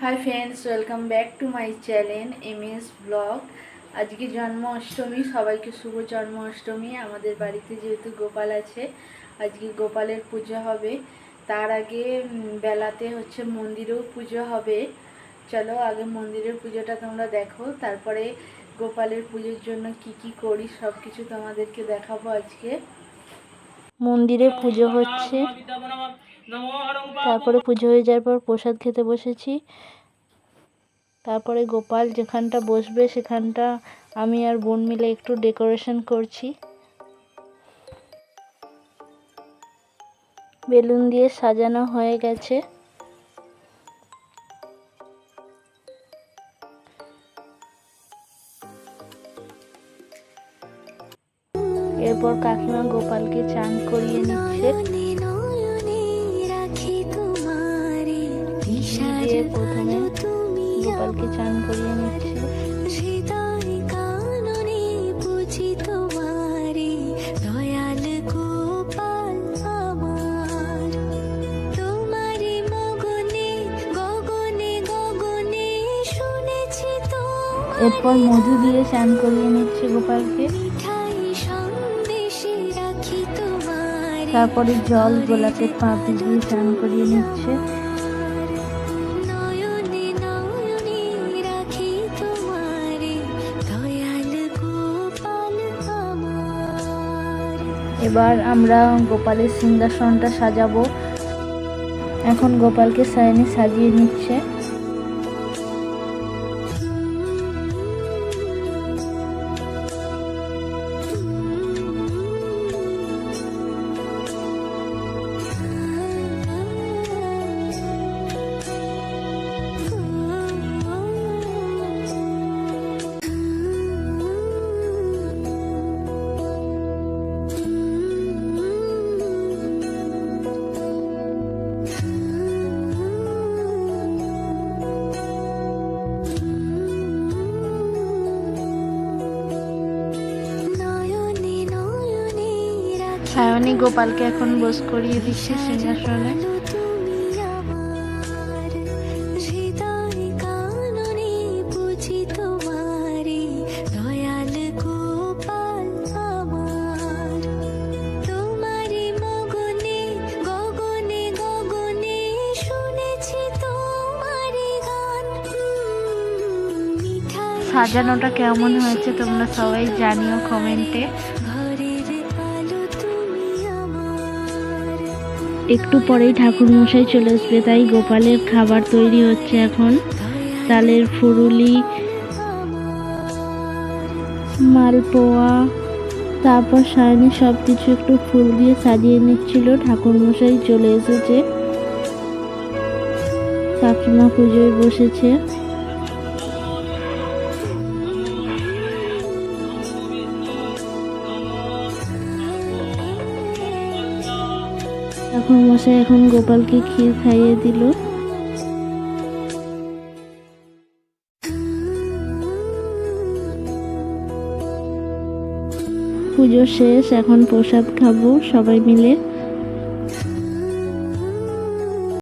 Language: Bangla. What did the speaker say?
Hi friends, welcome back to my channel MS blog. আজকে জন্মাষ্টমী, সবাইকে শুভ জন্মাষ্টমী। আমাদের বাড়িতে যেহেতু গোপাল আছে, আজকে গোপালের পুজো হবে। তার আগে বেলাতে মন্দিরেও পুজো হবে। চলো আগে মন্দিরের পুজোটা তোমরা দেখো, তারপরে গোপালের পুজোর জন্য কি করি সব কিছু তোমাদেরকে দেখাবো আজকে। মন্দিরে পুজো হচ্ছে, তারপরে পুজো হয়ে যাওয়ার পর প্রসাদ খেতে বসেছি। তারপরে গোপাল যেখানটা বসবে সেখানটা আমি আর বোন মিলে একটু ডেকোরেশন করছি। বেলুন দিয়ে সাজানো হয়ে গেছে। এরপর কাকিমা গোপালকে চান করিয়ে নিচ্ছে। প্রথমে গোপালকে চান করিয়ে নিচ্ছে। এরপর মধু দিয়ে চান করিয়ে নিচ্ছে গোপালকে। তারপরে জল গোলাপের পাপড়ি দিয়ে চান করিয়ে নিচ্ছে। এবার আমরা গোপালের সিংহাসনটা সাজাবো। এখন গোপালকে সায়নী সাজিয়ে নিচ্ছে। সায়নী গোপালকে এখন বস করিয়ে দিচ্ছে সিংহাসনে। সাজানোটা কেমন হয়েছে তোমরা সবাই জানিও কমেন্টে। একটু পরেই ঠাকুর মশাই চলে আসবে, তাই গোপালের খাবার তৈরি হচ্ছে এখন। তালের ফুরুলি, মালপোয়া, তারপর সায়নী সব কিছু একটু ফুল দিয়ে সাজিয়ে নিচ্ছিল। ঠাকুর মশাই চলে এসেছে, কাকিমা পুজোয় বসেছে। ঠাকুর মশাই এখন গোপালকে ক্ষীর খাইয়ে দিল। পুজো শেষ, এখন প্রসাদ খাবো সবাই মিলে।